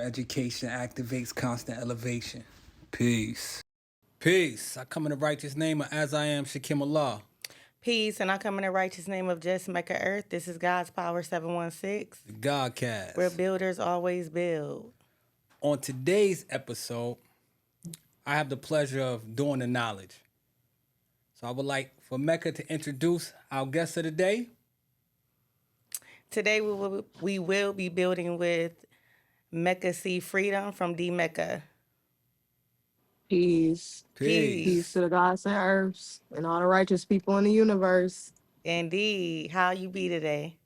education activates constant elevation. Peace. Peace. I come in the righteous name of as I am Shakim Allah. Peace, and I come in the righteous name of just Mecca Earth. This is God's Power 716, The where Godcast. builders always build. On today's episode, I have the pleasure of doing the knowledge. So I would like for Mecca to introduce our guest of the day. Today we will be building with Mecca C Freedom from D Mecca. Peace. Peace Peace. Peace. to the gods and earths and all the righteous people in the universe. Indeed. How you be today?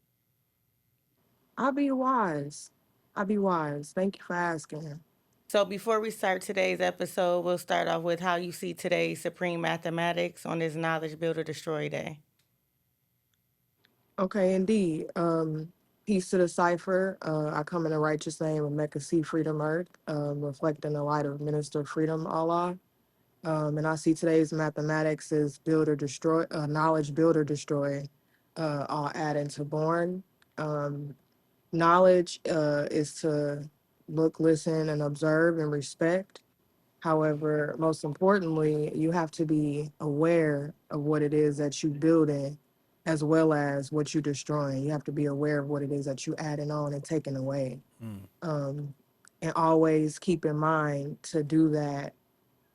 I'll be wise. I'll be wise. Thank you for asking. So before we start today's episode, we'll start off with how you see today's supreme mathematics on this Knowledge Builder Destroy Day. Okay, indeed. Peace to the cipher. I come in the righteous name of Mecca C Freedom Earth, reflecting the light of Minister Freedom Allah. And I see today's mathematics is build or destroy, knowledge build or destroy, all add into born. Um, Knowledge is to look, listen, and observe and respect. However, most importantly, you have to be aware of what it is that you building as well as what you're destroying. You have to be aware of what it is that you adding on and taking away. Um, and always keep in mind to do that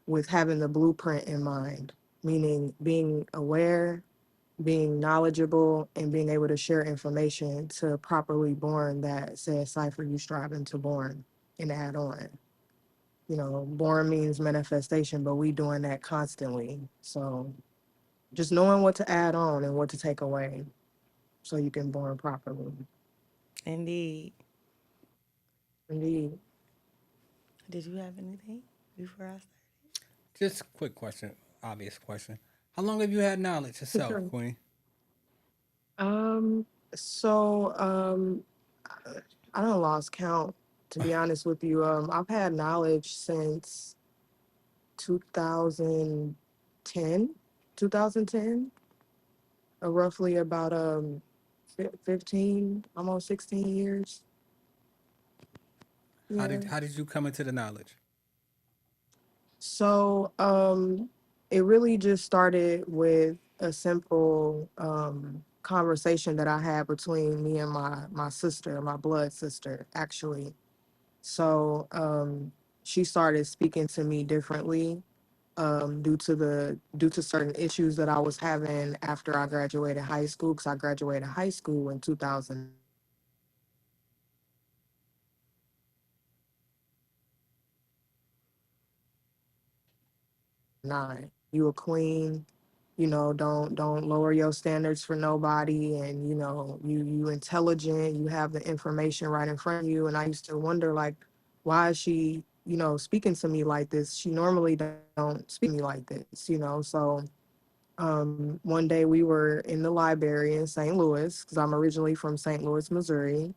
with having the blueprint in mind, meaning being aware, being knowledgeable, and being able to share information to properly born that said cipher you striving to born and add on. You know, born means manifestation, but we doing that constantly. So just knowing what to add on and what to take away so you can born properly. Indeed. Indeed. Did you have anything before I start? Just a quick question, obvious question. How long have you had knowledge yourself, Sure. Queen? Um, so I don't lost count, to be honest with you. I've had knowledge since 2010, 2010, roughly about 15, almost 16 years. How Yeah. did how did you come into the knowledge? So it really just started with a simple conversation that I had between me and my sister, my blood sister, actually. So she started speaking to me differently due to certain issues that I was having after I graduated high school, because I graduated high school in 2009. You a queen, you know, don't lower your standards for nobody, and you know, you intelligent, you have the information right in front of you. And I used to wonder, like, why is she, you know, speaking to me like this? She normally don't speak to me like this, you know. So one day we were in the library in St. Louis, because I'm originally from St. Louis, Missouri.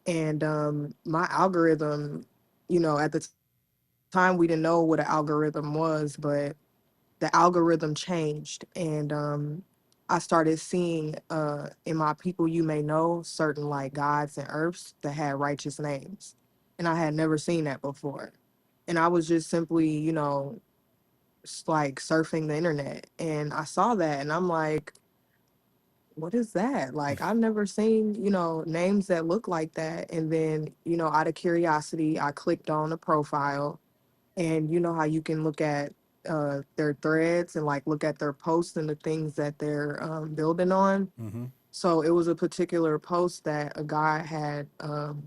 And my algorithm, you know, at the time we didn't know what an algorithm was, but the algorithm changed. And I started seeing in my people you may know certain like gods and earths that had righteous names. And I had never seen that before. And I was just simply, you know, like surfing the internet, and I saw that and I'm like, what is that? Like, I've never seen, you know, names that look like that. And then, you know, out of curiosity, I clicked on the profile, and you know how you can look at their threads and like look at their posts and the things that they're building on. Mm-hmm. So it was a particular post that a guy had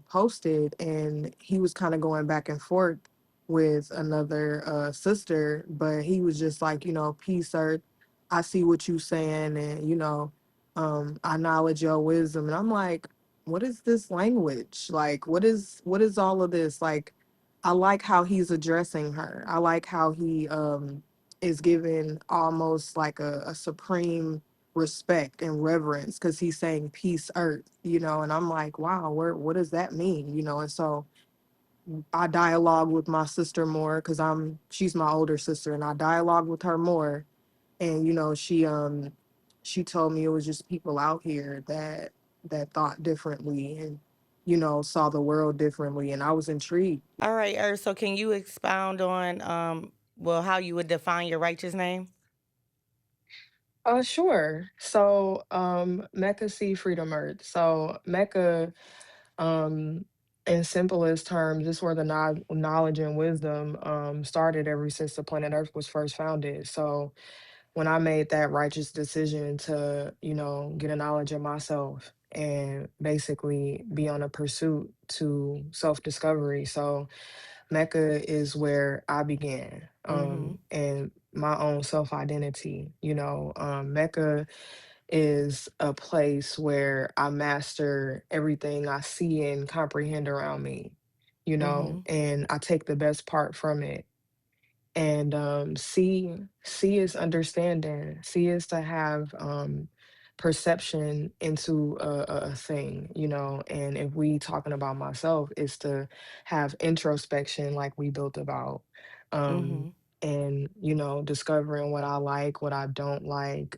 posted, and he was kind of going back and forth with another sister, but he was just like, you know, peace, earth. I see what you saying, and you know, I acknowledge your wisdom. And I'm like, what is this language? Like, what is all of this? Like, I like how he's addressing her. I like how he is giving almost like a supreme respect and reverence, because he's saying peace earth, you know. And I'm like, wow, what does that mean, you know? And so I dialogue with my sister more, because she's my older sister, and I dialogue with her more. And you know, she told me it was just people out here that thought differently. And saw the world differently, and I was intrigued. All right, so can you expound on well how you would define your righteous name? Sure. So, Mecca Sea Freedom Earth. So, Mecca, um, in simplest terms, this where the knowledge and wisdom started ever since the planet Earth was first founded. So, when I made that righteous decision to, get a knowledge of myself and basically be on a pursuit to self-discovery. So, Mecca is where I began, Mm-hmm. and my own self identity. Mecca is a place where I master everything I see and comprehend around me, Mm-hmm. and I take the best part from it. And see is understanding. See is to have perception into a thing, and if we talking about myself, is to have introspection like we built about, Mm-hmm. and discovering what I like, what I don't like,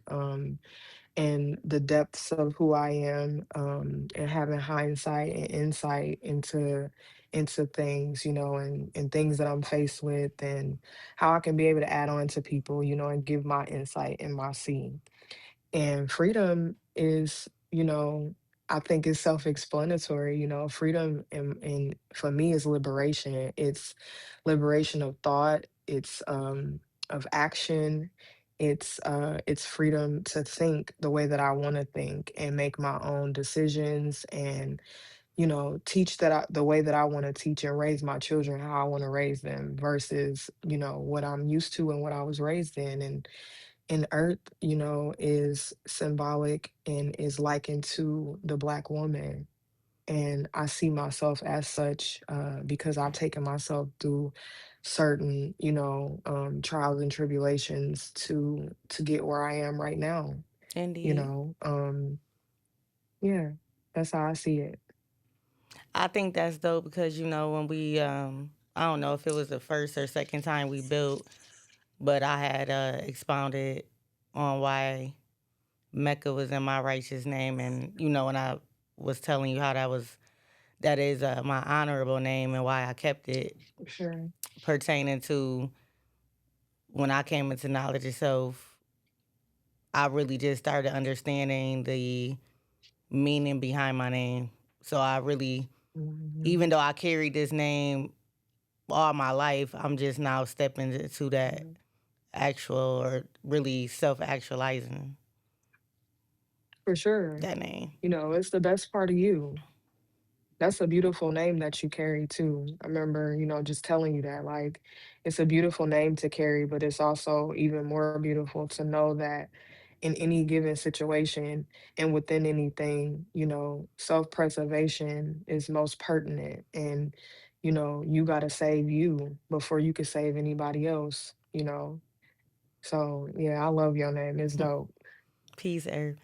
and the depths of who I am, and having hindsight and insight into things, and things that I'm faced with, and how I can be able to add on to people, and give my insight and my seeing. And freedom is, I think is self-explanatory. Freedom and for me is liberation. It's liberation of thought, it's of action, it's freedom to think the way that I want to think and make my own decisions, and teach the way that I want to teach, and raise my children how I want to raise them versus what I'm used to and what I was raised in. And earth, is symbolic and is likened to the Black woman. And I see myself as such, because I've taken myself through certain, trials and tribulations to get where I am right now. You Indeed. know, um, yeah, that's how I see it. I think that's dope because when we I don't know if it was the first or second time we built, but I had expounded on why Mecca was in my righteous name, and when I was telling you how that is my honorable name and why I kept it Sure. pertaining to when I came into knowledge itself, I really just started understanding the meaning behind my name. So I really, Mhm, even though I carried this name all my life, I'm just now stepping into that mhm. actual or really self actualizing For sure. that name. It's the best part of you. That's a beautiful name that you carry too. I remember, just telling you that, like, it's a beautiful name to carry, but it's also even more beautiful to know that in any given situation and within anything, self-preservation is most pertinent. And, you got to save you before you can save anybody else. So, yeah, I love your name. It's dope. Peace, Earth.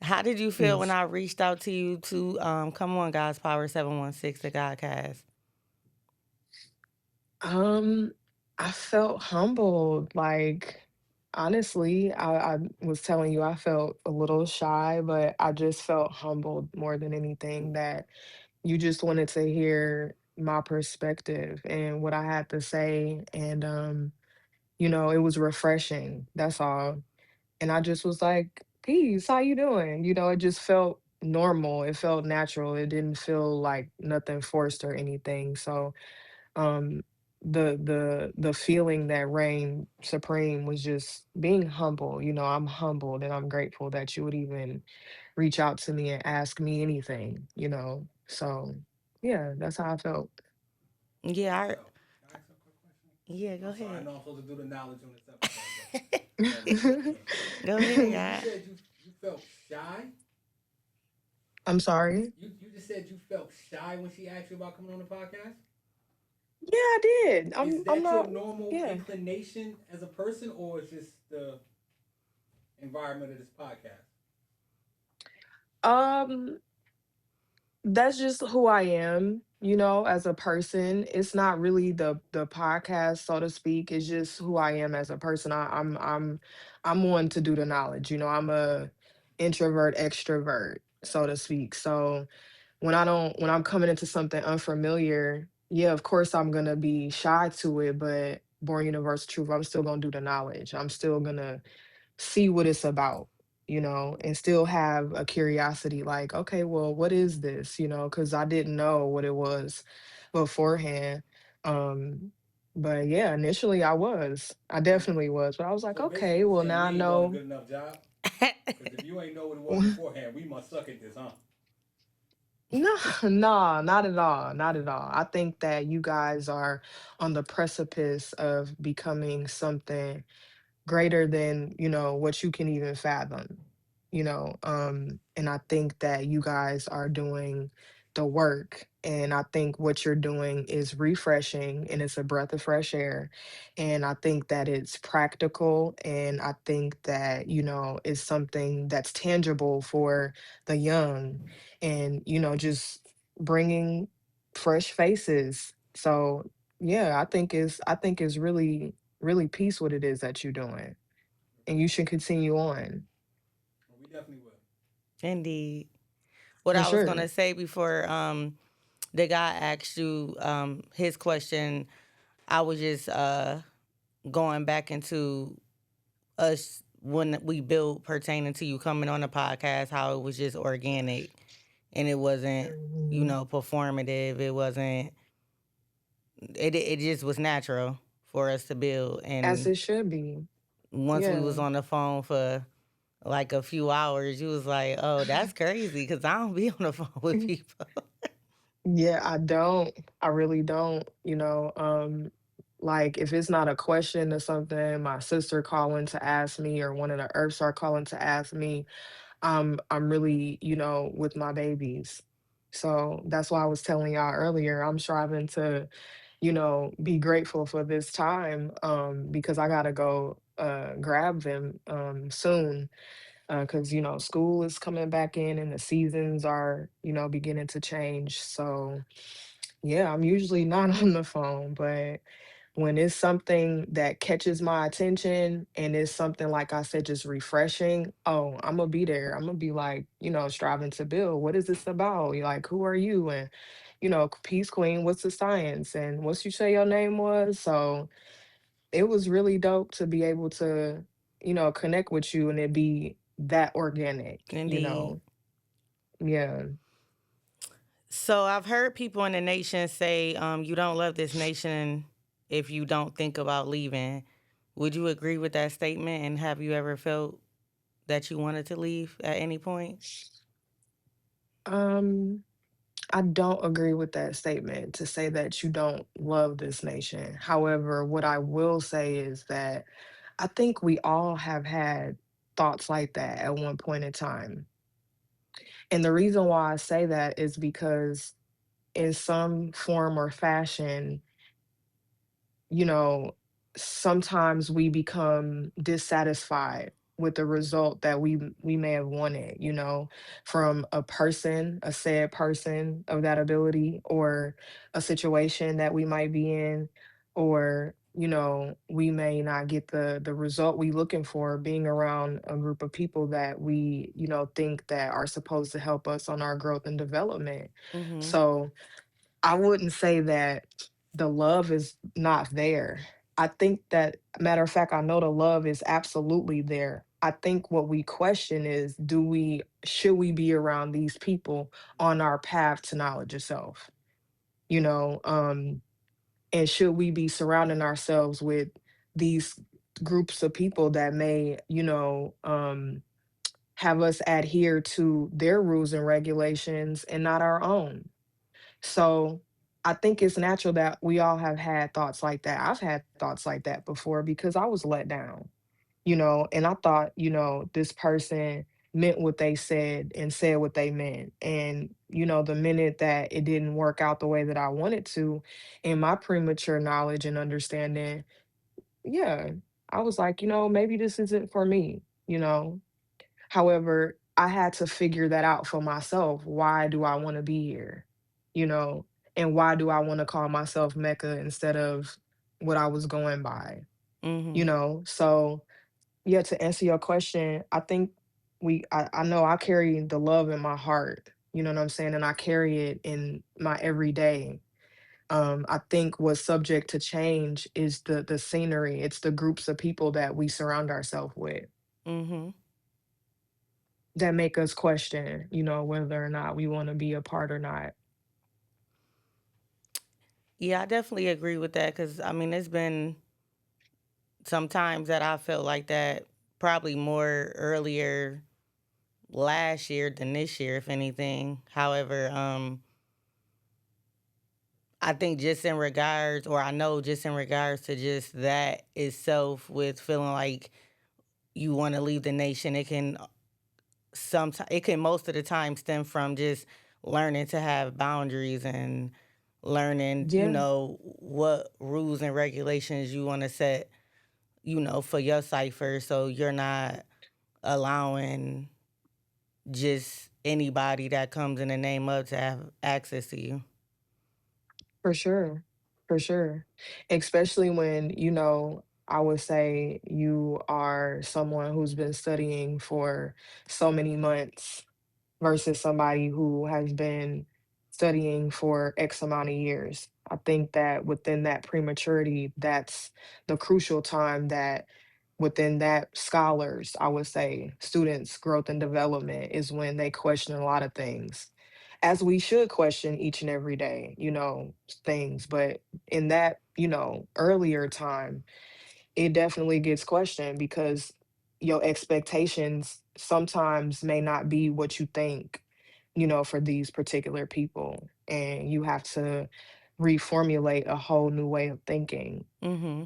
How did you feel when Peace. I reached out to you to come on God's Power 716 the Godcast? Um, I felt humbled. Like, honestly, I was telling you I felt a little shy, but I just felt humbled more than anything that you just wanted to hear my perspective and what I had to say. And it was refreshing. That's all. And I just was like, peace, how you doing? It just felt normal. It felt natural. It didn't feel like nothing forced or anything. So um the feeling that reigned supreme was just being humble. I'm humbled and I'm grateful that you would even reach out to me and ask me anything. So yeah, that's how I felt. Yeah, So, can I ask a quick question? yeah, go I'm sorry, I ahead. know I'm supposed to do the knowledge on this episode, but I gotta do it again. Go ahead, You God. said you felt shy. I'm sorry. You just said you felt shy when she asked you about coming on the podcast. Yeah, I did. Is I'm that your not. normal Yeah. inclination as a person, or is just the environment of this podcast? um That's just who I am, as a person. It's not really the podcast, so to speak. It's just who I am as a person. I'm one to do the knowledge. I'm a introvert, extrovert, so to speak. So when I'm coming into something unfamiliar, yeah, of course I'm gonna be shy to it, but born universal truth, I'm still gonna do the knowledge. I'm still gonna see what it's about, and still have a curiosity like, okay, well, what is this? Because I didn't know what it was beforehand. Um, but yeah, initially I was. I So, definitely was. But I was like, so basically, okay, you well, saying now we I ain't doing a know. good enough job? Because if you ain't know what it was beforehand, we must suck at this, huh? No, no, not at all. Not at all. I think that you guys are on the precipice of becoming something greater than what you can even fathom. And I think that you guys are doing the work, and I think what you're doing is refreshing, and it's a breath of fresh air, and I think that it's practical, and I think that it's something that's tangible for the young, and just bringing fresh faces. So yeah, I think it's really peace what it is that you're doing. And you should continue on. Well, we definitely will. Indeed. What For I was gonna sure. say before the guy asked you his question, I was just going back into us when we built pertaining to you coming on the podcast, how it was just organic and it wasn't, Mhm. performative. It wasn't. It just was natural for us to build. As And it should be. once we was Yeah. on the phone for like a few hours, you was like, "Oh, that's crazy," because I don't be on the phone with people. Yeah, I don't. I really don't. Like if it's not a question or something, my sister calling to ask me or one of the herbs are calling to ask me, I'm really, with my babies. So that's why I was telling y'all earlier, I'm striving to, be grateful for this time, because I gotta go grab them soon, because school is coming back in and the seasons are beginning to change. So yeah, I'm usually not on the phone, but when it's something that catches my attention and it's something like I said, just refreshing, oh, I'm gonna be there. I'm gonna be like, striving to build. What is this about? You're like, who are you? And peace queen, what's the science? And what's you say your name was? So it was really dope to be able to, connect with you and it be that organic, Indeed. Yeah. So I've heard people in the nation say, "You don't love this nation if you don't think about leaving." Would you agree with that statement? And have you ever felt that you wanted to leave at any point? Um, I don't agree with that statement to say that you don't love this nation. However, what I will say is that I think we all have had thoughts like that at one point in time. And the reason why I say that is because in some form or fashion, you know, sometimes we become dissatisfied with the result that we may have wanted, from a person, a said person of that ability, or a situation that we might be in, or we may not get the result we looking for being around a group of people that we think that are supposed to help us on our growth and development. Mm-hmm. So I wouldn't say that the love is not there. I think that, matter of fact, I know the love is absolutely there. I think what we question is, should we be around these people on our path to knowledge itself? You know, and should we be surrounding ourselves with these groups of people that may, have us adhere to their rules and regulations and not our own? So I think it's natural that we all have had thoughts like that. I've had thoughts like that before because I was let down, and I thought, this person meant what they said and said what they meant. And, the minute that it didn't work out the way that I wanted to, in my premature knowledge and understanding, yeah, I was like, maybe this isn't for me, you know. However, I had to figure that out for myself. Why do I want to be here? You know, and why do I want to call myself Mecca instead of what I was going by? Mm-hmm. So yeah, to answer your question, I think I know I carry the love in my heart, You know what I'm saying? And I carry it in my everyday. I think what's subject to change is the scenery. It's the groups of people that we surround ourselves with Mm-hmm. that make us question, whether or not we want to be a part or not. Yeah, I definitely agree with that because I mean, it's been sometimes that I felt like that probably more earlier last year than this year, if anything. However, I think just in regards, or I know just in regards to just that itself, with feeling like you want to leave the nation, it can sometimes, it can most of the time stem from just learning to have boundaries and learning, Yeah, what rules and regulations you want to set, for your cipher, so you're not allowing just anybody that comes in the name of to have access to you. for sure. For sure. Especially when, I would say you are someone who's been studying for so many months versus somebody who has been studying for X amount of years. I think that within that prematurity, that's the crucial time that within that scholars, I would say, students' growth and development is when they question a lot of things. As we should question each and every day, things. But in that, earlier time, it definitely gets questioned because your expectations sometimes may not be what you think, for these particular people. And you have to reformulate a whole new way of thinking. Mm-hmm.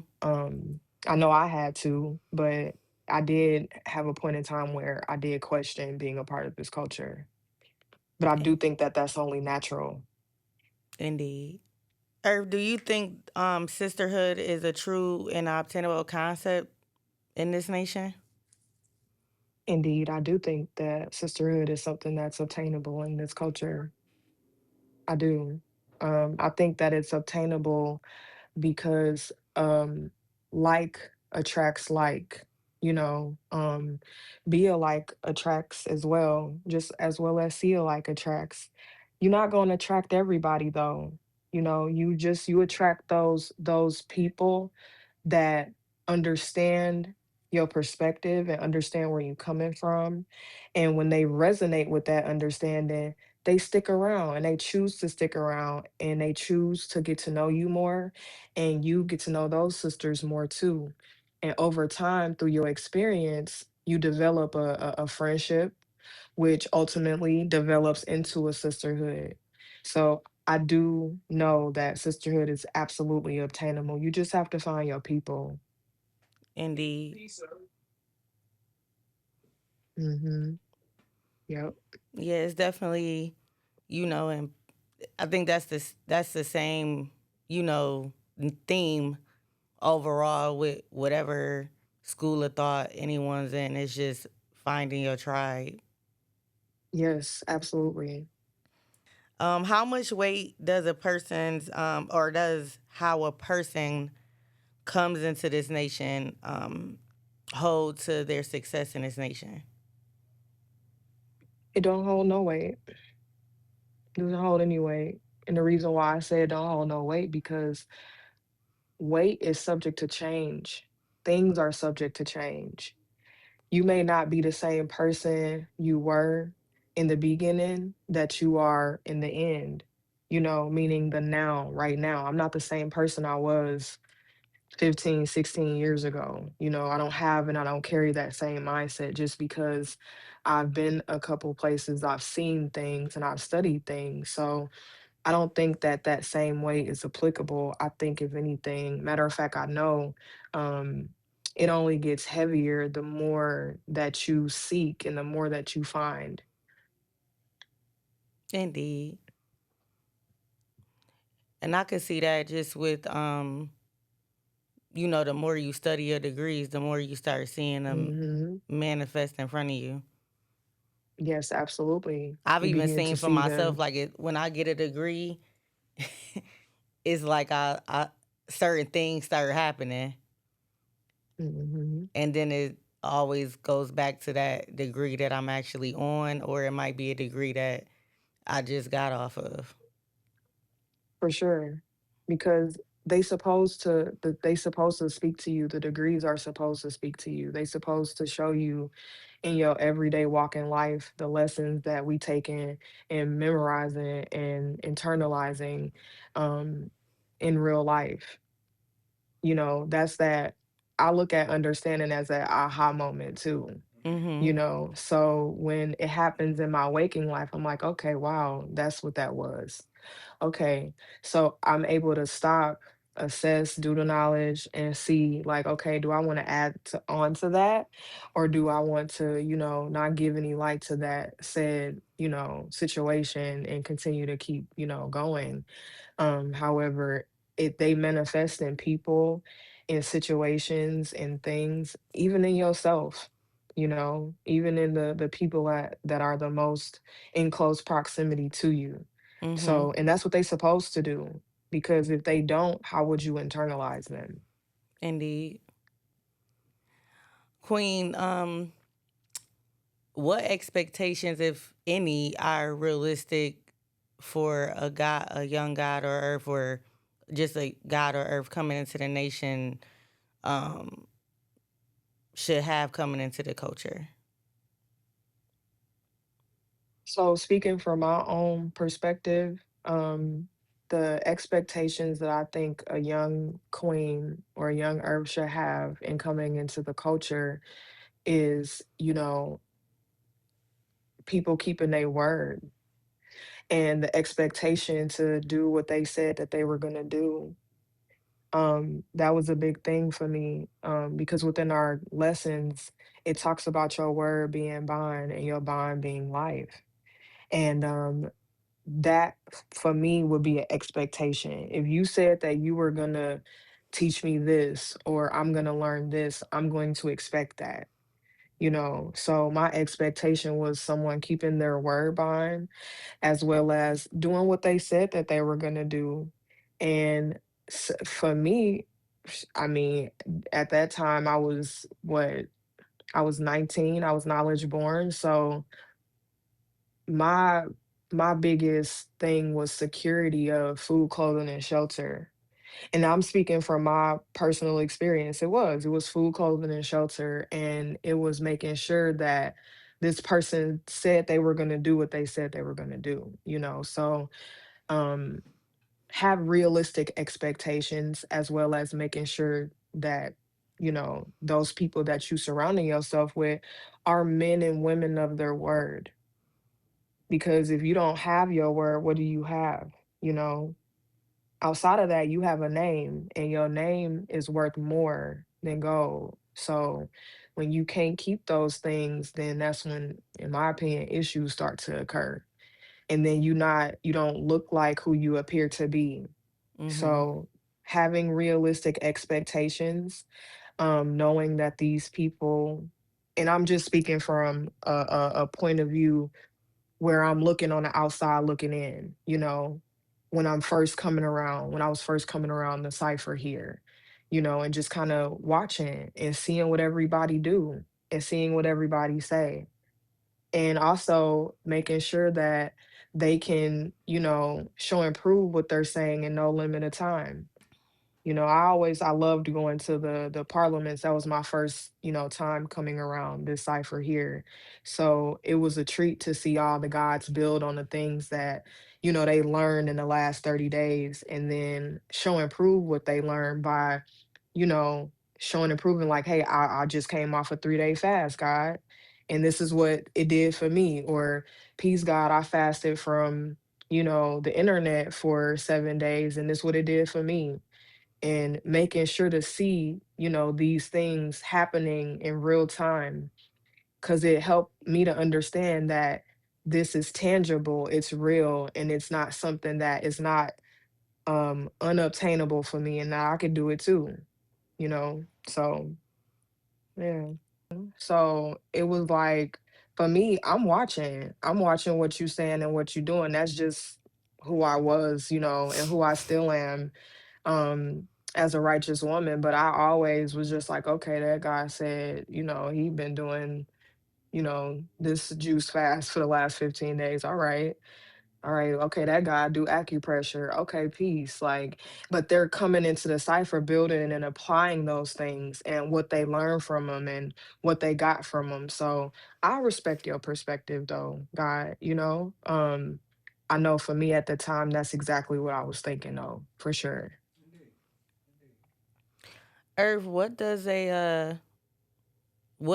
I know I had to, but I did have a point in time where I did question being a part of this culture. But I do think that that's only natural. Indeed. Irv, do you think sisterhood is a true and obtainable concept in this nation? Indeed, I do think that sisterhood is something that's obtainable in this culture. I do. I think that it's obtainable because like attracts like, you know, um, be alike attracts as well, just as well as see alike attracts. You're not going to attract everybody though. You attract those people that understand your perspective and understand where you're coming from. And when they resonate with that understanding, they stick around and they choose to stick around and they choose to get to know you more. And you get to know those sisters more too. And over time, through your experience, you develop a friendship, which ultimately develops into a sisterhood. So I do know that sisterhood is absolutely obtainable. You just have to find your people. Indeed. Mm-hmm. Yep. Yeah, it's definitely, and I think that's the same, theme overall with whatever school of thought anyone's in. It's just finding your tribe. Yes, absolutely. How much weight does a person's or does how a person comes into this nation hold to their success in this nation? It don't hold no weight. It doesn't hold any weight. And the reason why I say it don't hold no weight because weight is subject to change. Things are subject to change. You may not be the same person you were in the beginning that you are in the end, meaning the now, right now. I'm not the same person I was 15, 16 years ago. I don't have and I don't carry that same mindset just because I've been a couple places, I've seen things and I've studied things. So I don't think that that same way is applicable. I think if anything, matter of fact, I know um, it only gets heavier the more that you seek and the more that you find. Indeed. And I could see that just with the more you study your degrees, the more you start seeing them Hmm. manifest in front of you. Yes, absolutely. I've You even begin to seen for see myself, them. like when I get a degree, it's like I certain things start happening, Hmm. and then it always goes back to that degree that I'm actually on, or it might be a degree that I just got off of. For sure. Because they supposed to speak to you. The degrees are supposed to speak to you. They supposed to show you in your everyday walk in life the lessons that we take in and memorizing and internalizing um in real life. That's that. I look at understanding as an aha moment too. Mhm. So when it happens in my waking life, I'm like, okay, wow, that's what that was. Okay, so I'm able to stop, assess, do the knowledge, and see, like, okay, do I want to add on to that, or do I want to, not give any light to that said, situation and continue to keep, going. However, they manifest in people, in situations, and things, even in yourself. Even in the people that are the most in close proximity to you. Mhm. So, and that's what they supposed to do. Because if they don't, how would you internalize them? Indeed. Queen, what expectations, if any, are realistic for a young God or Earth, or just a God or Earth coming into the nation, um, should have coming into the culture? So, speaking from my own perspective, the expectations that I think a young queen or a young herb should have in coming into the culture is, people keeping their word and the expectation to do what they said that they were going to do. That was a big thing for me, because within our lessons, it talks about your word being bond and your bond being life. And that for me would be an expectation. If you said that you were going to teach me this or I'm going to learn this, I'm going to expect that. So my expectation was someone keeping their word bond as well as doing what they said that they were going to do. And for me, I mean, at that time, I was 19, I was knowledge born. So my my biggest thing was security of food, clothing, and shelter. And I'm speaking from my personal experience. It was food, clothing, and shelter. And it was making sure that this person said they were going to do what they said they were going to do. So um have realistic expectations as well as making sure that those people that you surrounding yourself with are men and women of their word, because if you don't have your word, what do you have? you know Outside of that, you have a name, and your name is worth more than gold. So when you can't keep those things, then that's when, in my opinion, issues start to occur. And then you don't look like who you appear to be. Mhm. So having realistic expectations, knowing that these people, and I'm just speaking from a point of view where I'm looking on the outside looking in, when I was first coming around the cipher here, and just kind of watching and seeing what everybody do and seeing what everybody say. And also making sure that they can, show and prove what they're saying in no limit of time. I loved going to the parliaments. That was my first, time coming around this cipher here. So it was a treat to see all the gods build on the things that, they learned in the last 30 days, and then show and prove what they learned by, you know, showing and proving like, hey, I just came off a 3-day fast, God. And this is what it did for me. Or peace, God, I fasted from, the internet for 7 days, and this what it did for me. And making sure to see, these things happening in real time, because it helped me to understand that this is tangible, it's real, and it's not something that is not unobtainable for me, and now I could do it too. So yeah. So it was like, for me, I'm watching what you saying and what you doing. That's just who I was, and who I still am, um as a righteous woman. But I always was just like, okay, that guy said, he been doing, this juice fast for the last 15 days. All right. All right, okay, that guy do acupressure. Okay, peace. Like, but they're coming into the cipher building and applying those things and what they learned from them and what they got from them. So I respect your perspective though, God, you know. I know for me at the time, that's exactly what I was thinking though, for sure. Earth, what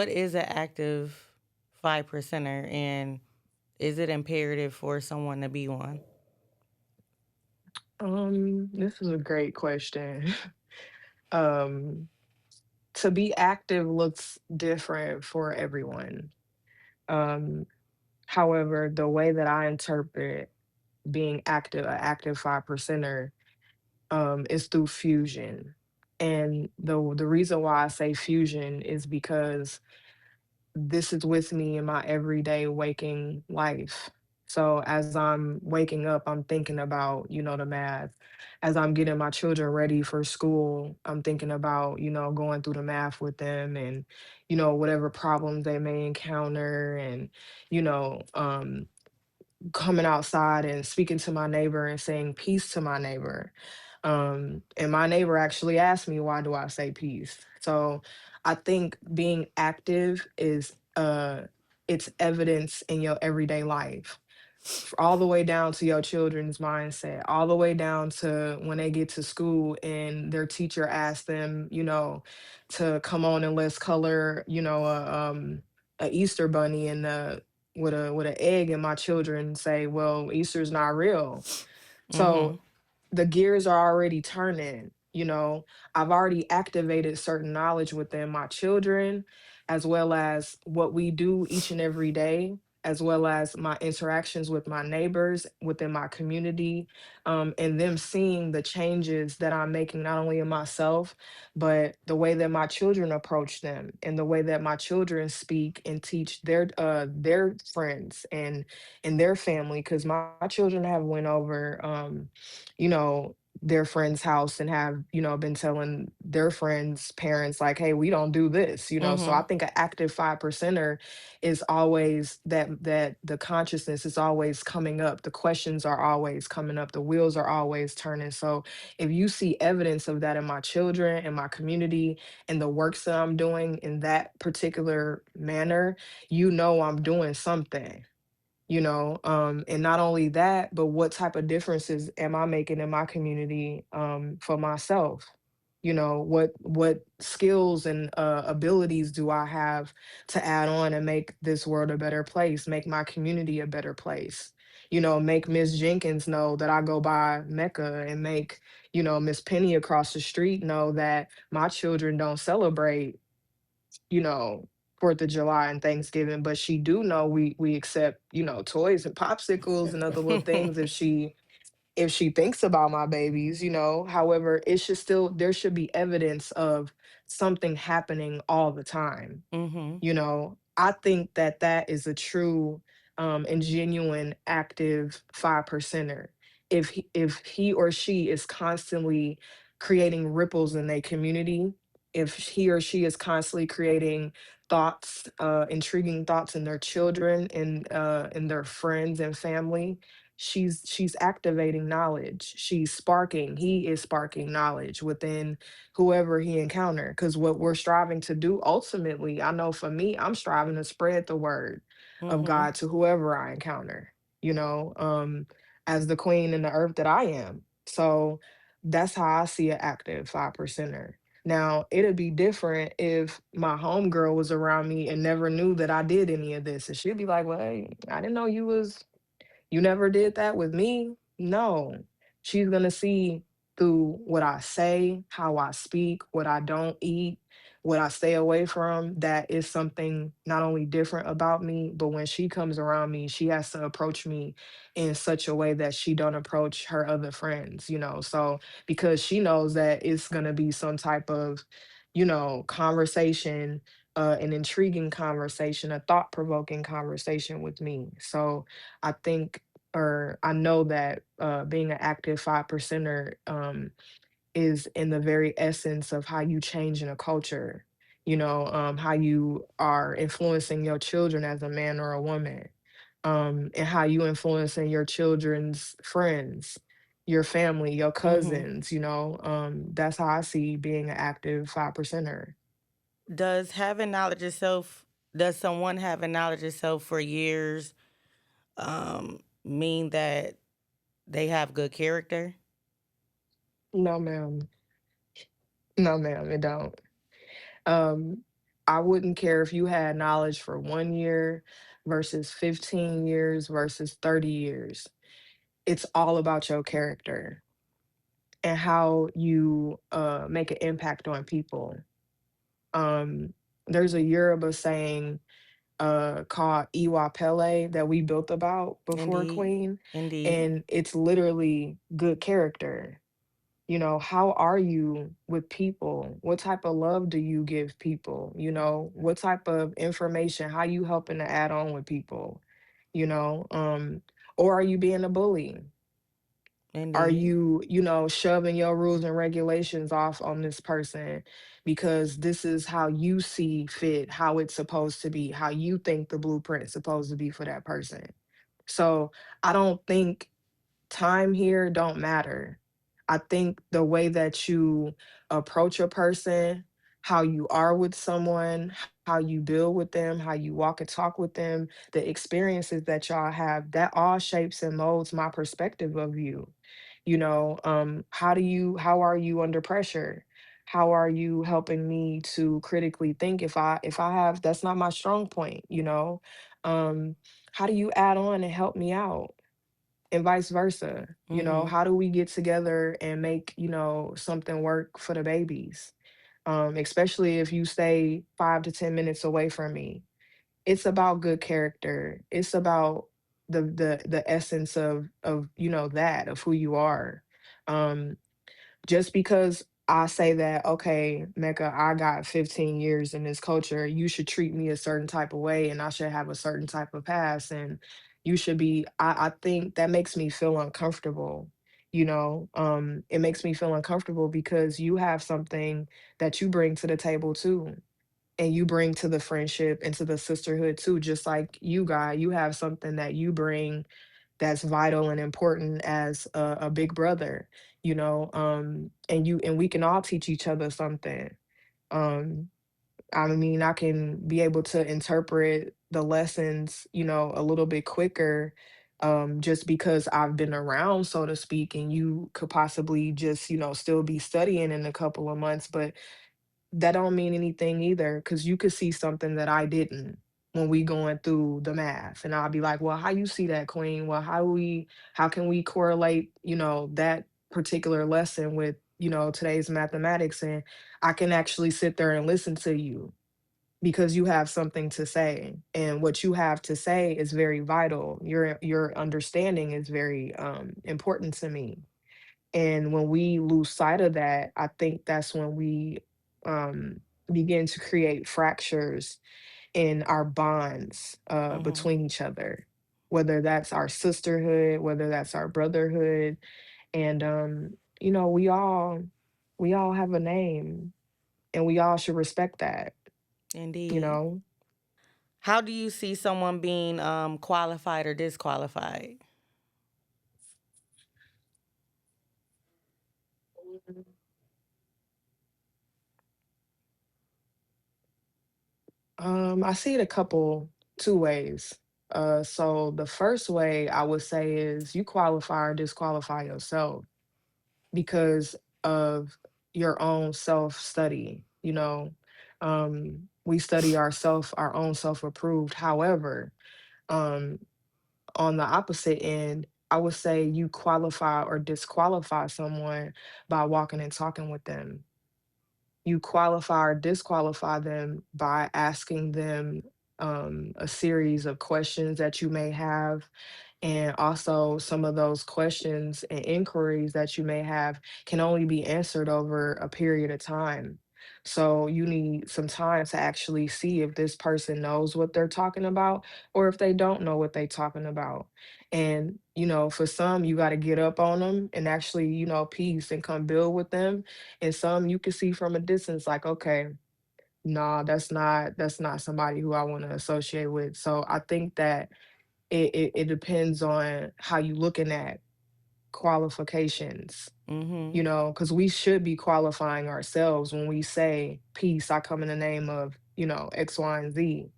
is an active 5%er, and is it imperative for someone to be one? This is a great question. um, to be active looks different for everyone. Um, However, the way that I interpret being active, an active 5%er, is through fusion. And the reason why I say fusion is because this is with me in my everyday waking life. So as I'm waking up, I'm thinking about, the math. As I'm getting my children ready for school, I'm thinking about, going through the math with them and, whatever problems they may encounter and, you know, um, coming outside and speaking to my neighbor and saying peace to my neighbor. And my neighbor actually asked me, why do I say peace? So I think being active is it's evidence in your everyday life, all the way down to your children's mindset, all the way down to when they get to school and their teacher asks them, to come on and let's color, a Easter bunny and with an egg, and my children say, "Well, Easter's not real." So Mm-hmm. the gears are already turning. I've already activated certain knowledge within my children, as well as what we do each and every day, as well as my interactions with my neighbors within my community, and them seeing the changes that I'm making, not only in myself, but the way that my children approach them and the way that my children speak and teach their friends and their family. Because my children have went over, you know, their friend's house and have, been telling their friends' parents, like, hey, we don't do this. So I Mm-hmm. think an active 5%er is always that the consciousness is always coming up. The questions are always coming up. The wheels are always turning. So if you see evidence of that in my children, in my community, and the works that I'm doing in that particular manner, I'm doing something. And not only that, but what type of differences am I making in my community, for myself? What skills and abilities do I have to add on and make this world a better place, make my community a better place? Make Miss Jenkins know that I go by Mecca, and make, Miss Penny across the street know that my children don't celebrate, you know, Fourth of July and Thanksgiving, but she do know we accept, toys and popsicles and other little things if she thinks about my babies. However, it should still there should be evidence of something happening all the time. Mm-hmm. I think that that is a true, and genuine active 5%er. If he or she is constantly creating ripples in their community, if he or she is constantly creating thoughts, intriguing thoughts in their children and in their friends and family, she's activating knowledge. He is sparking knowledge within whoever he encountered. Because what we're striving to do ultimately, I know for me, I'm striving to spread the word of Mm-hmm. God to whoever I encounter, as the queen in the earth that I am. So that's how I see an active 5%er. Now, it'd be different if my homegirl was around me and never knew that I did any of this. And she'd be like, well, hey, I didn't know you never did that with me? No. She's going to see through what I say, how I speak, what I don't eat, what I stay away from, that is something not only different about me, but when she comes around me, she has to approach me in such a way that she don't approach her other friends. So because she knows that it's going to be some type of, conversation, an intriguing conversation, a thought-provoking conversation with me. So I think, or I know that being an active 5%er, is in the very essence of how you change in a culture, how you are influencing your children as a man or a woman. and how you influencing your children's friends, your family, your Hmm. cousins, that's how I see being an active five percenter. Does having knowledge itself, does someone having knowledge itself for years mean that they have good character? No, ma'am. No, ma'am, it don't. Um, I wouldn't care if you had knowledge for 1 year versus 15 years versus 30 years. It's all about your character and how you make an impact on people. Um, there's a Yoruba saying called Iwa Pele that we built about before Indeed. Queen, Indeed. and it's literally good character. How are you with people? What type of love do you give people? What type of information, how you helping to add on with people? You know, um, or are you being a bully? Are Indeed. you, shoving your rules and regulations off on this person because this is how you see fit, how it's supposed to be, how you think the blueprint is supposed to be for that person? So I don't think time here don't matter. I think the way that you approach a person, how you are with someone, how you build with them, how you walk and talk with them, the experiences that y'all have, that all shapes and molds my perspective of you. How are you under pressure? How are you helping me to critically think if I have that's not my strong point? Um, how do you add on and help me out? And vice versa. Hmm. How do we get together and make, something work for the babies? Especially if you stay 5 to 10 minutes away from me. It's about good character. It's about the essence of that of who you are. Um, just because I say that, okay, Mecca, I got 15 years in this culture, you should treat me a certain type of way and I should have a certain type of past. And you should be, I think that makes me feel uncomfortable. It makes me feel uncomfortable because you have something that you bring to the table too. And you bring to the friendship and to the sisterhood too, just like you, guy, you have something that you bring that's vital and important as a big brother, and we can all teach each other something. um I mean, I can be able to interpret the lessons, a little bit quicker, just because I've been around, so to speak, and you could possibly just, still be studying in a couple of months, but that don't mean anything either, because you could see something that I didn't when we going through the math. And I'll be like, well, how you see that, Queen? Well, how can we correlate, that particular lesson with, today's mathematics? And I can actually sit there and listen to you because you have something to say. And what you have to say is very vital. Your understanding is very important to me. And when we lose sight of that, I think that's when we um, begin to create fractures in our bonds Hmm. between each other, whether that's our sisterhood, whether that's our brotherhood. And we all have a name, and we all should respect that, you Indeed. know. How do you see someone being qualified or disqualified? I see it two ways. So the first way I would say is you qualify or disqualify yourself because of your own self study. We study our own self approved. However, um, on the opposite end, I would say you qualify or disqualify someone by walking and talking with them. You qualify or disqualify them by asking them a series of questions that you may have. And also, some of those questions and inquiries that you may have can only be answered over a period of time. So, you need some time to actually see if this person knows what they're talking about or if they don't know what they're talking about. And, for some, you got to get up on them and actually, peace and come build with them. And some you can see from a distance, like, okay, nah, that's not somebody who I want to associate with. So I think that it depends on how you looking at qualifications, Mm-hmm. you know, because we should be qualifying ourselves when we say peace, I come in the name of, you know, X, Y, and Z,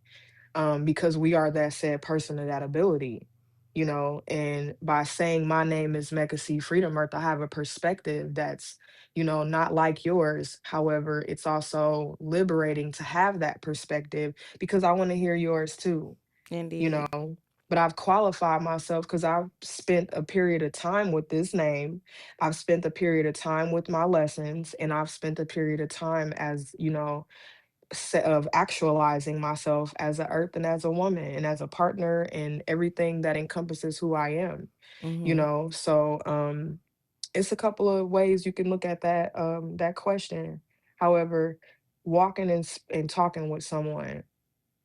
because we are that said person of that ability, you know. And by saying my name is Mecca C Freedom Earth, I have a perspective that's, you know, not like yours. However, it's also liberating to have that perspective because I want to hear yours too, you Indeed. know. But I've qualified myself because I've spent a period of time with this name. I've spent a period of time with my lessons, and I've spent a period of time as, you know, of actualizing myself as a earth and as a woman and as a partner and everything that encompasses who I am, you Mm-hmm. know. So it's a couple of ways you can look at that question. However, walking and talking with someone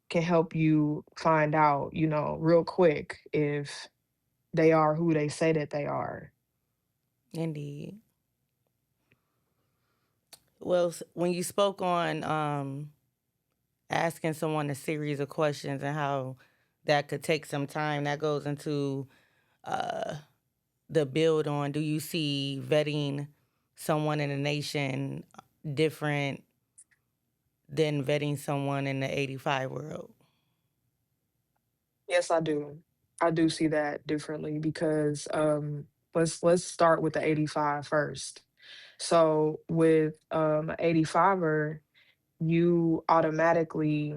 can help you find out, you know, real quick if they are who they say that they are. Indeed. Well, when you spoke on asking someone a series of questions and how that could take some time, that goes into uh, the build on, do you see vetting someone in a nation different than vetting someone in the 85 world? Yes, I do. I do see that differently because let's start with the 85 first. So with 85er, you automatically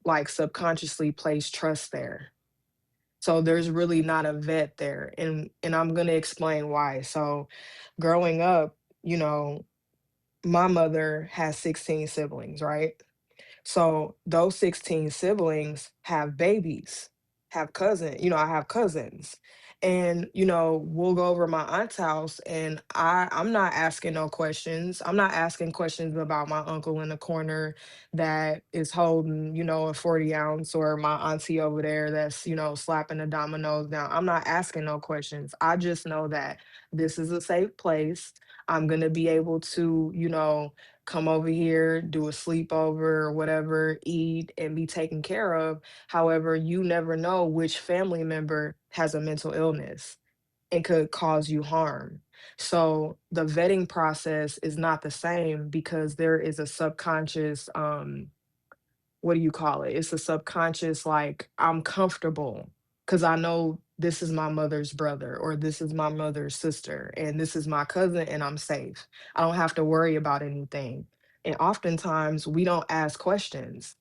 like subconsciously place trust there. So there's really not a vet there. And I'm gonna explain why. So growing up, you know, my mother has 16 siblings, right? So those 16 siblings have babies, have cousin, you know, I have cousins. And, you know, we'll go over my aunt's house and I'm not asking no questions. I'm not asking questions about my uncle in the corner that is holding, you know, a 40 ounce or my auntie over there that's, you know, slapping the dominoes down. I'm not asking no questions. I just know that this is a safe place. I'm gonna be able to, you know, come over here, do a sleepover or whatever, eat and be taken care of. However, you never know which family member has a mental illness and could cause you harm. So the vetting process is not the same because there is a subconscious what do you call it? It's a subconscious, like, I'm comfortable because I know this is my mother's brother or this is my mother's sister and this is my cousin and I'm safe. I don't have to worry about anything. And oftentimes we don't ask questions,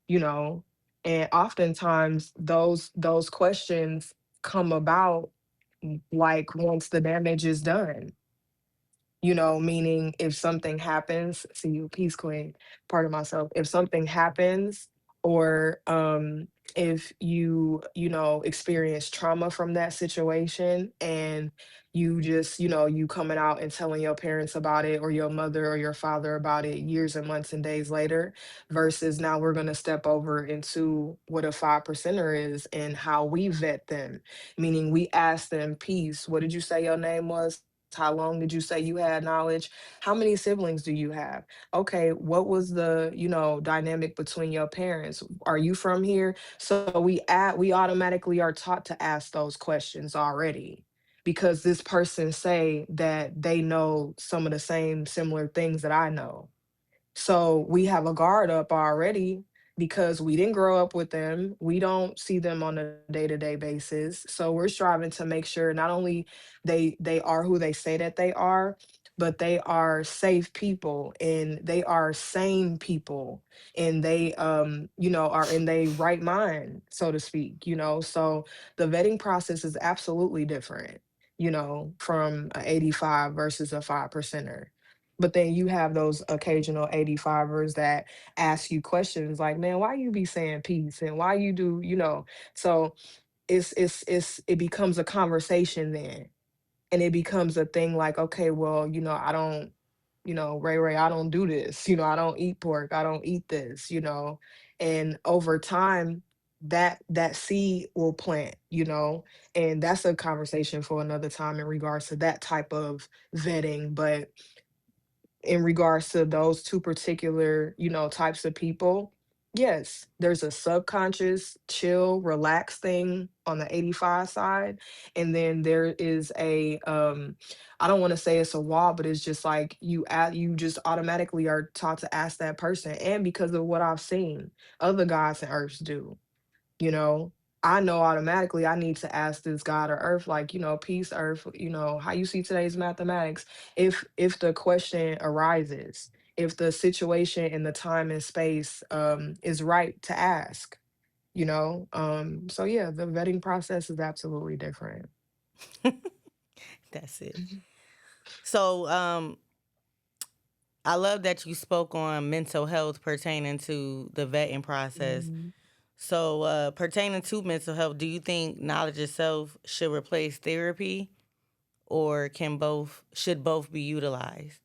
you know, and oftentimes those questions come about like once the damage is done, you know, meaning if something happens, see you, peace queen, part of myself. If something happens, or if you know, experience trauma from that situation and you just, you know, you coming out and telling your parents about it or your mother or your father about it years and months and days later, versus now we're gonna step over into what a 5 percenter is and how we vet them. Meaning we ask them, peace, what did you say your name was? How long did you say you had knowledge? How many siblings do you have? Okay, what was the, you know, dynamic between your parents? Are you from here? So we automatically are taught to ask those questions already because this person say that they know some of the same similar things that I know. So we have a guard up already because we didn't grow up with them. We don't see them on a day-to-day basis. So we're striving to make sure not only they are who they say that they are, but they are safe people and they are sane people and they you know, are in their right mind, so to speak, you know. So the vetting process is absolutely different, you know, from a 85 versus a 5 percenter. But then you have those occasional 85ers that ask you questions like, man, why you be saying peace and why you do, you know? So it becomes a conversation then. And it becomes a thing like, okay, well, you know, I don't, you know, Ray, I don't do this. You know, I don't eat pork. I don't eat this, you know. And over time, that seed will plant, you know, and that's a conversation for another time in regards to that type of vetting. But in regards to those two particular, you know, types of people, Yes, there's a subconscious, chill, relax thing on the 85 side. And then there is I don't want to say it's a wall, but it's just like you just automatically are taught to ask that person. And because of what I've seen other gods and earths do, you know, I know automatically I need to ask this God or earth, like, peace, earth, how you see today's mathematics. If the question arises, if the situation in the time and space is right to ask, so yeah, the vetting process is absolutely different. That's it. So, I love that you spoke on mental health pertaining to the vetting process. Mhm. So, pertaining to mental health, do you think knowledge itself should replace therapy, or should both be utilized?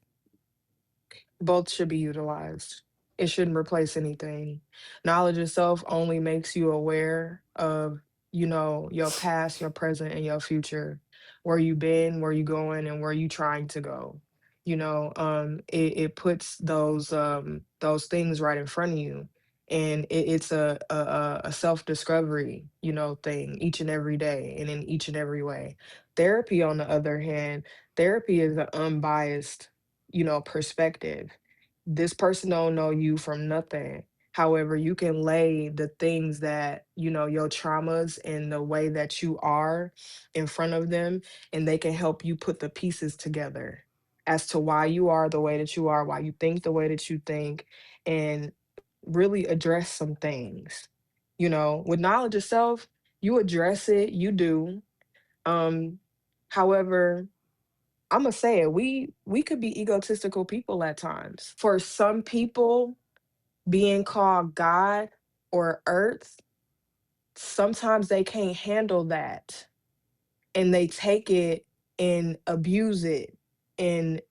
Both should be utilized. It shouldn't replace anything. Knowledge itself only makes you aware of, your past, your present, and your future, where you been, where you going, and where you trying to go. It puts those things right in front of you. And it's a self-discovery, thing each and every day and in each and every way. Therapy, on the other hand, therapy is an unbiased, perspective. This person don't know you from nothing. However, you can lay the things that, your traumas and the way that you are in front of them, and they can help you put the pieces together as to why you are the way that you are, why you think the way that you think, and really address some things. With knowledge itself, you address it, you do. Um, However, Imma say it, we could be egotistical people at times. For some people, being called God or earth, sometimes they can't handle that, and they take it and abuse it and,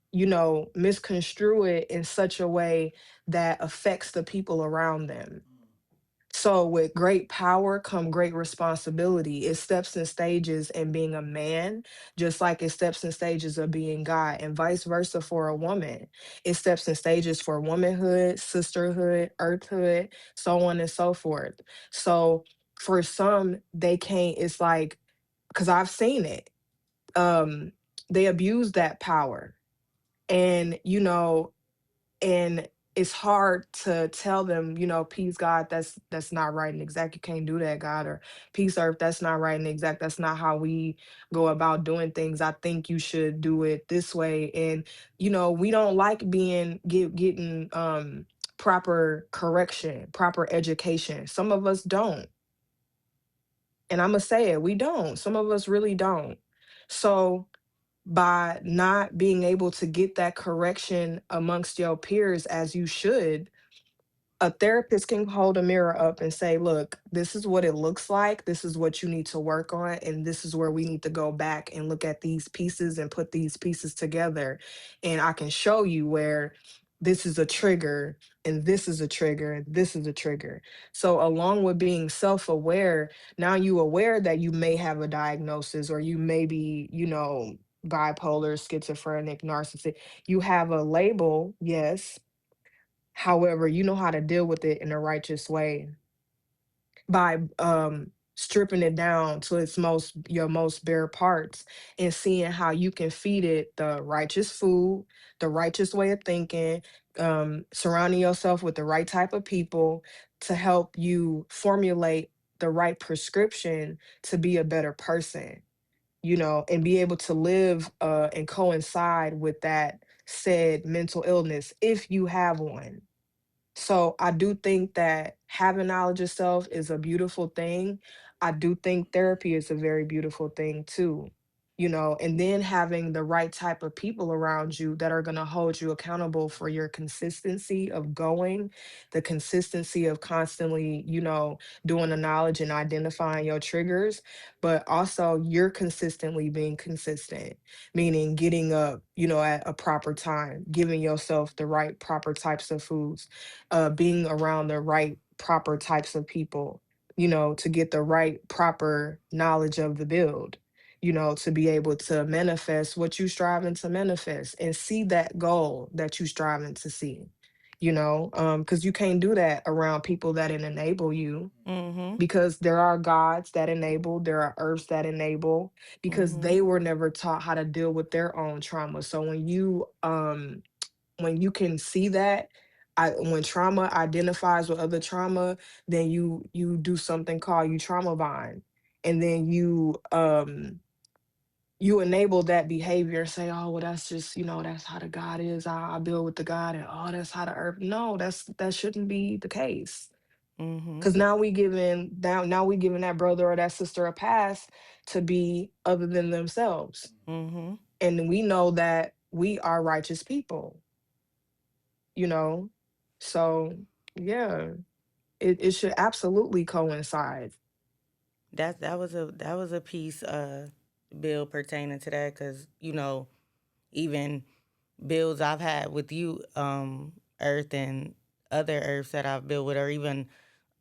misconstrue it in such a way that affects the people around them. So with great power come great responsibility. It steps and stages in being a man, just like it steps and stages of being God, and vice versa for a woman. It steps and stages for womanhood, sisterhood, earthhood, so on and so forth. So for some, they can't, it's like, because I've seen it, um, they abuse that power. And, and it's hard to tell them, peace, God, that's not right and exact, you can't do that, God, or peace, earth, that's not right and exact, that's not how we go about doing things, I think you should do it this way. And we don't like getting proper correction, proper education. Some of us don't, and I'm gonna say it, we don't, some of us really don't. So by not being able to get that correction amongst your peers as you should, a therapist can hold a mirror up and say, look, this is what it looks like. This is what you need to work on. And this is where we need to go back and look at these pieces and put these pieces together. And I can show you where this is a trigger and this is a trigger and this is a trigger. So, along with being self aware, now you aware that you may have a diagnosis or you may be, bipolar, schizophrenic, narcissistic. You have a label, yes. However, you know how to deal with it in a righteous way by stripping it down to its most your most bare parts and seeing how you can feed it the righteous food, the righteous way of thinking, surrounding yourself with the right type of people to help you formulate the right prescription to be a better person, and be able to live and coincide with that said mental illness if you have one. So I do think that having knowledge of self is a beautiful thing. I do think therapy is a very beautiful thing too. And then having the right type of people around you that are going to hold you accountable for your consistency of going, the consistency of constantly, doing the knowledge and identifying your triggers, but also you're consistently being consistent, meaning getting up, at a proper time, giving yourself the right proper types of foods, being around the right proper types of people, to get the right proper knowledge of the build, to be able to manifest what you striving to manifest and see that goal that you striving to see. because you can't do that around people that enable you, Mhm. because there are gods that enable, there are earths that enable, because Mhm. they were never taught how to deal with their own trauma. So when you can see that, when trauma identifies with other trauma, then you do something called you trauma bond, and then you enable that behavior and say, oh well, that's just, that's how the God is. I build with the God, and oh, that's how the earth. No, that shouldn't be the case. Mhm. Because now we giving that brother or that sister a pass to be other than themselves. Mhm. And we know that we are righteous people, you know? So yeah, it should absolutely coincide. That was a piece bill pertaining to that, cuz even bills I've had with you, Earth, and other Earths that I've built with, or even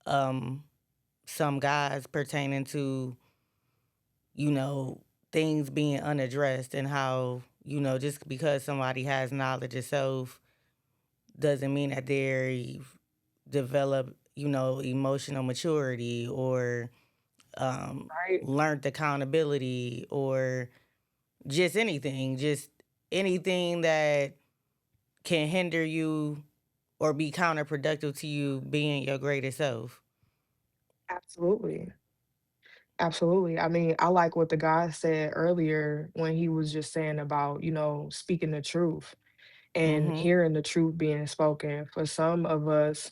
um some guys pertaining to, you know, things being unaddressed, and how, just because somebody has knowledge itself doesn't mean that they've developed, emotional maturity, or Right. learned accountability, or just anything that can hinder you or be counterproductive to you being your greatest self. Absolutely. Absolutely. I mean, I like what the guy said earlier when he was just saying about, speaking the truth and Mhm. hearing the truth being spoken. For some of us,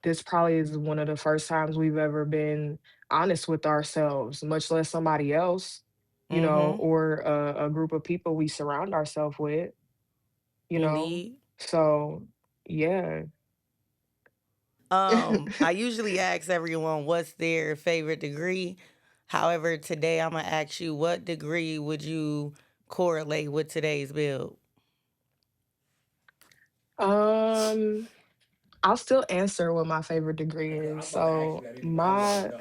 this probably is one of the first times we've ever been honest with ourselves, much less somebody else, Mhm. or a group of people we surround ourselves with, you know. Indeed. So, yeah. I usually ask everyone what's their favorite degree. However, today I'm gonna ask you, what degree would you correlate with today's build? um, I'll still answer what my favorite degree Okay, is. I'm about to ask you So that anyway. I want to my know.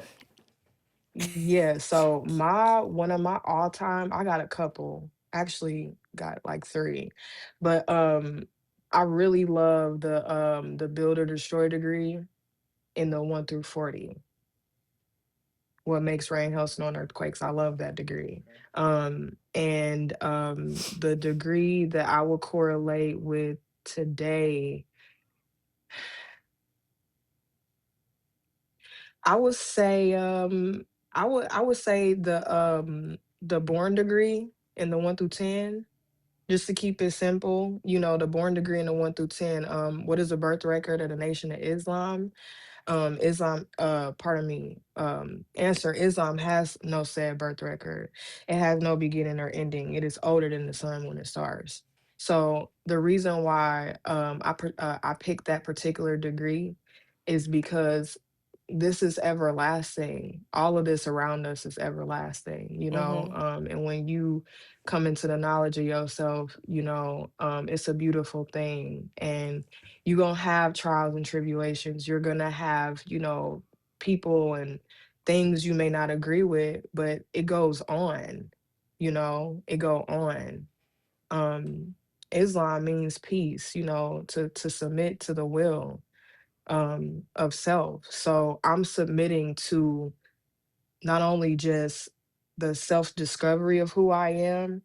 Yeah, so my one of my all-time, I got a couple. Actually got like three. But I really love the Build or Destroy degree in the 1 through 40. What makes rain, hail, snow, and earthquakes. I love that degree. Okay. And the degree that I will correlate with today, I would say I would say the born degree in the 1 through 10. Just to keep it simple, the born degree in the 1 through 10. What is the birth record of the Nation of Islam? Pardon me. Answer: Islam has no said birth record. It has no beginning or ending. It is older than the sun when it starts. So the reason why I picked that particular degree is because this is everlasting. All of this around us is everlasting, Mhm. and when you come into the knowledge of yourself, it's a beautiful thing. And you're gonna have trials and tribulations. You're gonna have, people and things you may not agree with, but it goes on, it go on. Um, Islam means peace, to submit to the will of self. So I'm submitting to not only just the self discovery of who I am,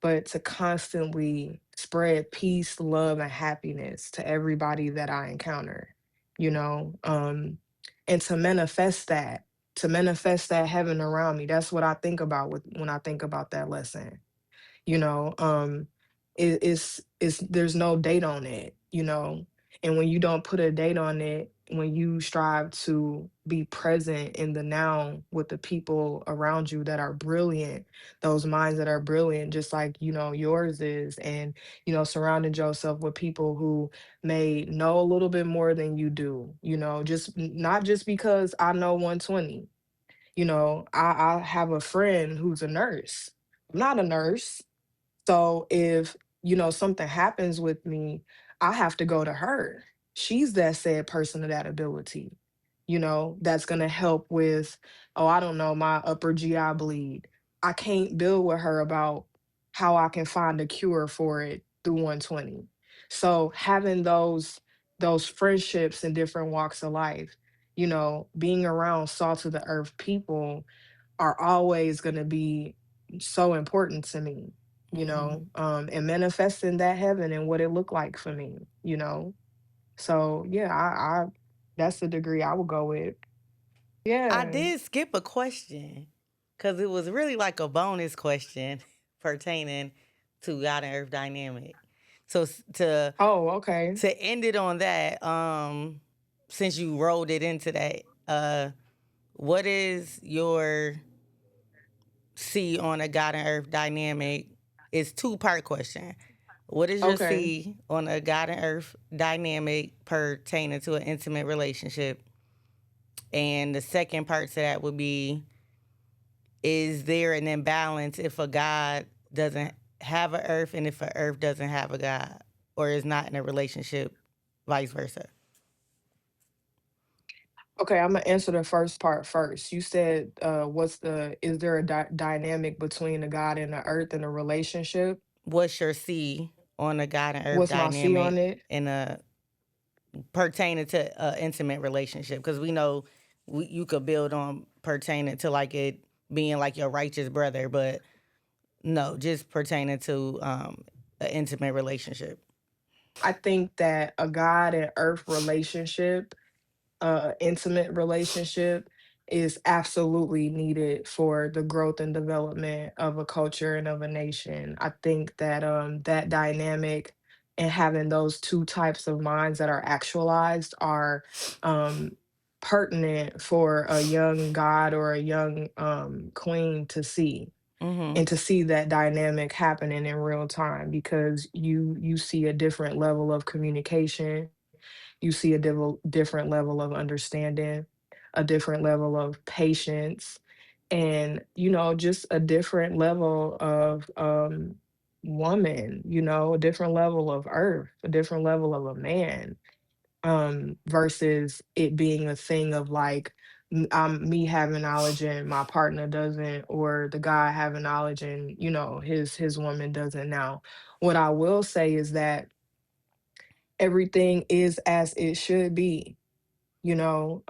but to constantly spread peace, love, and happiness to everybody that I encounter, you know, um, and to manifest that heaven around me. That's what I think about when I think about that lesson. you know um it's there's no date on it, and when you don't put a date on it, when you strive to be present in the now with the people around you that are brilliant, those minds that are brilliant, just like yours is, and surrounding yourself with people who may know a little bit more than you do, just not just because I know 120. I have a friend who's a nurse. I'm not a nurse, so if, something happens with me, I have to go to her. She's that said person of that ability, that's going to help with, oh, I don't know, my upper GI bleed. I can't build with her about how I can find a cure for it through 120. So having those friendships in different walks of life. You know, being around salt of the earth people are always going to be so important to me, you Hmm. know, and manifesting that heaven and what it looked like for me, you know. So yeah, I that's the degree I would go with. I Yeah. did skip a question because it was really like a bonus question pertaining to God and Earth dynamic. So Oh, okay. to end it on that, since you rolled it into that, what is your C on a God and Earth dynamic? It's two-part question. What is your Okay. C on a God and Earth dynamic pertaining to an intimate relationship? And the second part to that would be, is there an imbalance if a God doesn't have an earth and if an earth doesn't have a God or is not in a relationship, vice versa? Okay, I'm gonna answer the first part first. You said, what's the is there a dynamic between the God and the earth in a relationship? What's your C on a God and earth What's my C on dynamic it? in a pertaining to an intimate relationship? Because we know you could build on pertaining to like it being like your righteous brother, but no, just pertaining to an intimate relationship. I think that a God and earth relationship, intimate relationship, is absolutely needed for the growth and development of a culture and of a nation. I think that that dynamic and having those two types of minds that are actualized are um, pertinent for a young god or a young queen to see, Mm-hmm. and to see that dynamic happening in real time, because you see a different level of communication, you see a different level of understanding, a different level of patience, and you know, just a different level of woman, you know, a different level of earth, a different level of a man, versus it being a thing of like, me having knowledge and my partner doesn't, or the guy having knowledge and you know his woman doesn't. Now, what I will say is that everything is as it should be, you know.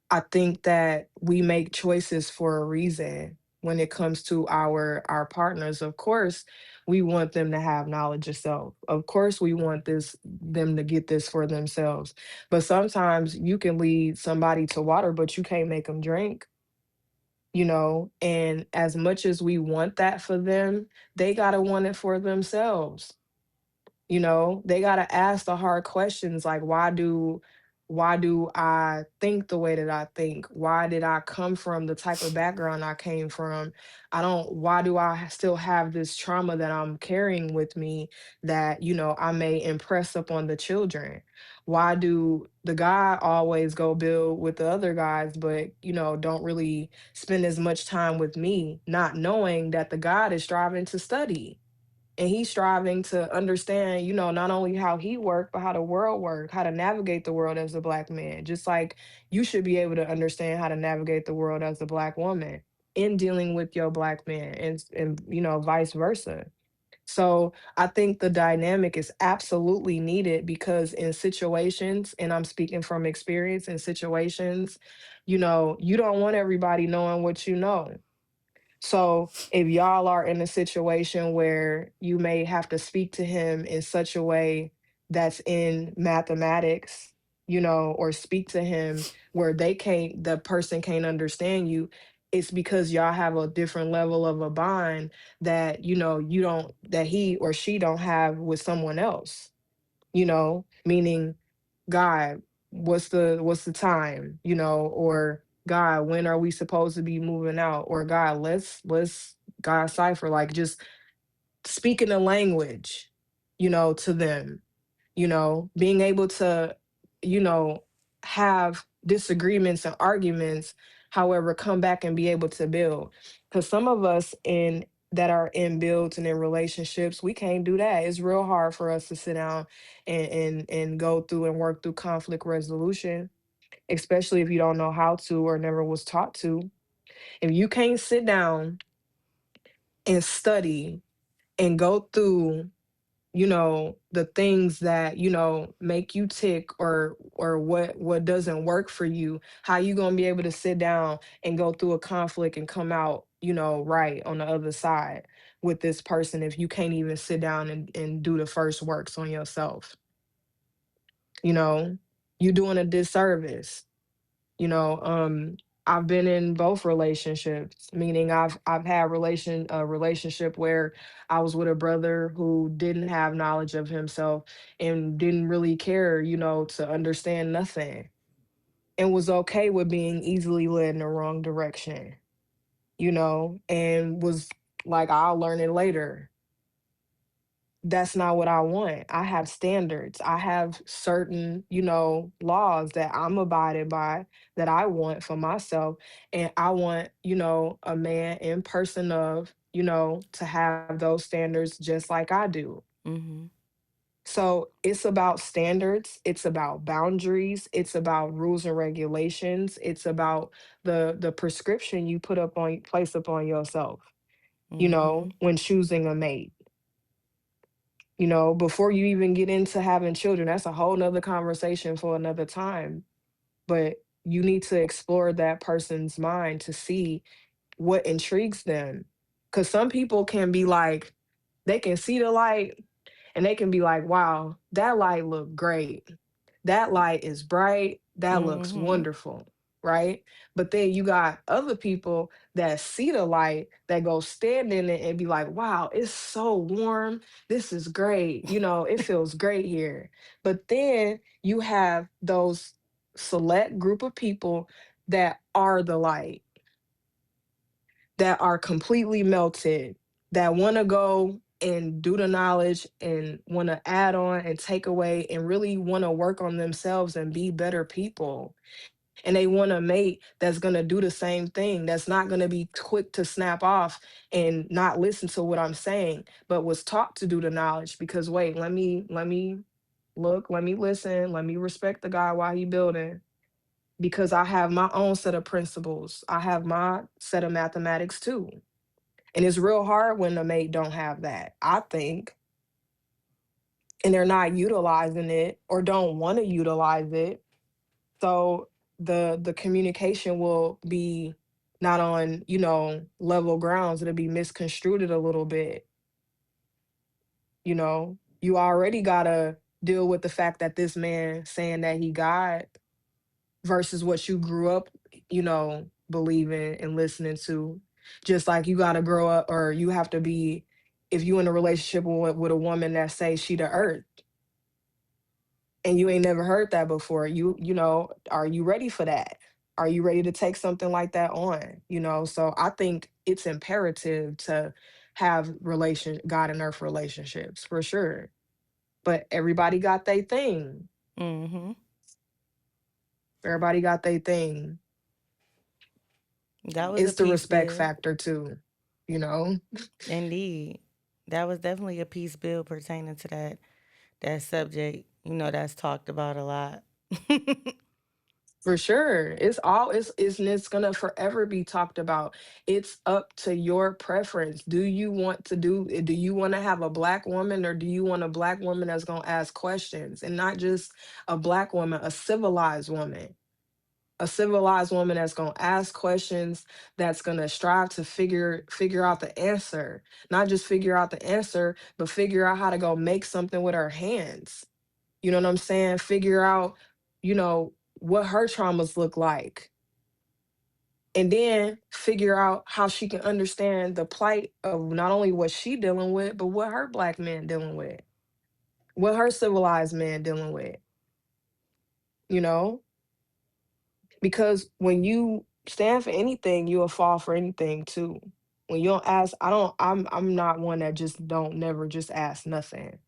I think that we make choices for a reason when it comes to our partners. Of course, we want them to have knowledge of self. Of course, we want them to get this for themselves. But sometimes you can lead somebody to water, but you can't make them drink, you know? And as much as we want that for them, they got to want it for themselves. You know, they got to ask the hard questions like, why do I think the way that I think? Why did I come from the type of background I came from? I don't Why do I still have this trauma that I'm carrying with me that, you know, I may impress upon the children? Why do the guy always go build with the other guys, but, you know, don't really spend as much time with me, not knowing that the God is striving to study, and he's striving to understand, you know, not only how he worked but how the world worked, how to navigate the world as a black man, just like you should be able to understand how to navigate the world as a black woman in dealing with your black man, and you know, vice versa. So I think the dynamic is absolutely needed, because in situations, and I'm speaking from experience, in situations, you know, you don't want everybody knowing what you know. So if y'all are in a situation where you may have to speak to him in such a way that's in mathematics, you know, or speak to him where the person can't understand you, it's because y'all have a different level of a bond that, you know, that he or she don't have with someone else, you know, meaning, God, what's the time, you know, or God, when are we supposed to be moving out, or God, let's God cipher, like just speaking a language, you know, to them, you know, being able to, you know, have disagreements and arguments, however, come back and be able to build. Because some of us in that are in builds and in relationships, we can't do that. It's real hard for us to sit down and go through and work through conflict resolution, especially if you don't know how to or never was taught to. If you can't sit down and study and go through the things that make you tick, or what doesn't work for you, how you going to be able to sit down and go through a conflict and come out right on the other side with this person if you can't even sit down and do the first works on yourself. you know you doing a disservice. you know um I've been in both relationships, meaning I've had a relationship where I was with a brother who didn't have knowledge of himself and didn't really care, to understand nothing, and was okay with being easily led in the wrong direction, and was like, I'll learn it later. That's not what I want. I have standards. I have certain, laws that I'm abided by, that I want for myself. And I want, a man in person of, to have those standards just like I do. Mhm. So it's about standards, it's about boundaries, it's about rules and regulations, it's about the prescription you place upon yourself, Mhm. when choosing a mate. Before you even get into having children, that's a whole nother conversation for another time. But you need to explore that person's mind to see what intrigues them. Because some people can be like, they can see the light and they can be like, wow, that light looked great. That light is bright. That looks Mhm. wonderful. Right. But then you got other people that see the light that go stand in it and be like, wow, it's so warm. This is great. It feels great here. But then you have those select group of people that are the light, that are completely melted, that want to go and do the knowledge and want to add on and take away and really want to work on themselves and be better people. And they want a mate that's going to do the same thing, that's not going to be quick to snap off and not listen to what I'm saying, but was taught to do the knowledge because wait, let me look, let me listen, let me respect the guy while he building, because I have my own set of principles. I have my set of mathematics too. And it's real hard when the mate don't have that, I think, and they're not utilizing it or don't want to utilize it. So the communication will be not on, level grounds. It'll be misconstrued a little bit. You already gotta deal with the fact that this man saying that he God versus what you grew up, believing and listening to. Just like you got to grow up, or you have to be, if you in a relationship with a woman that say she the earth, and you ain't never heard that before, are you ready for that? Are you ready to take something like that on? So I think it's imperative to have God and earth relationships for sure. But everybody got their thing. Mhm. Everybody got their thing. That was a It's the peace respect bill. factor too, you know? Indeed. That was definitely a peace bill pertaining to that subject. That's talked about a lot. For sure. It's gonna forever be talked about. It's up to your preference. Do you want to have a black woman, or do you want a black woman that's gonna ask questions? And not just a black woman, a civilized woman. A civilized woman that's gonna ask questions, that's gonna strive to figure out the answer. Not just figure out the answer, but figure out how to go make something with her hands. You know what I'm saying? Figure out, what her traumas look like. And then figure out how she can understand the plight of not only what she dealing with, but what her black man dealing with, what her civilized man dealing with, you know? Because when you stand for anything, you'll fall for anything too. When you don't ask, I'm not one that just don't never just ask nothing.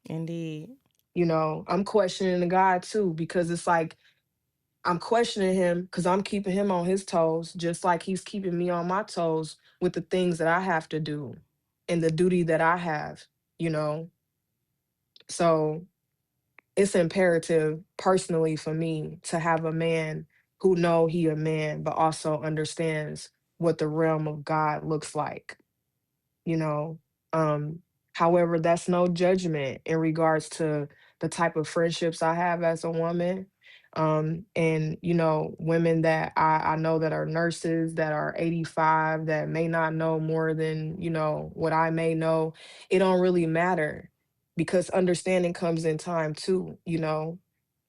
Indeed. I'm questioning the guy too, because it's like I'm questioning him because I'm keeping him on his toes, just like he's keeping me on my toes with the things that I have to do and the duty that I have, you know? So it's imperative personally for me to have a man who know he a man, but also understands what the realm of God looks like, you know? Um, However, that's no judgment in regards to the type of friendships I have as a woman. And you know, women that I know that are nurses that are 85 that may not know more than, you know, what I may know. It don't really matter because understanding comes in time too, you know,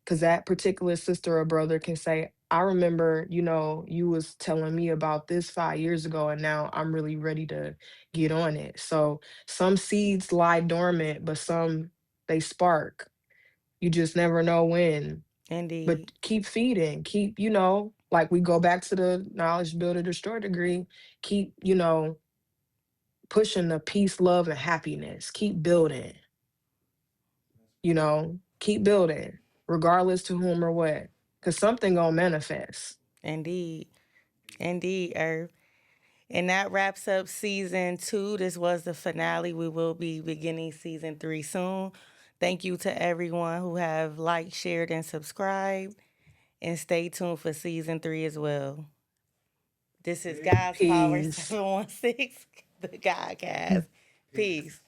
because that particular sister or brother can say, I remember, you know, you was telling me about this 5 years ago, and now I'm really ready to get on it. So some seeds lie dormant, but some they spark. You just never know when. But Indeed. keep feeding, keep, you know, like we go back to the knowledge, build, or destroy degree, keep, you know, pushing the peace, love, and happiness. Keep building, you know, keep building, regardless to whom or what. Cause something gonna manifest. Indeed. Indeed, Earth. And that wraps up season 2. This was the finale. We will be beginning season 3 soon. Thank you to everyone who have liked, shared, and subscribed. And stay tuned for season 3 as well. This is God's Power Peace. 716, the Godcast. Peace.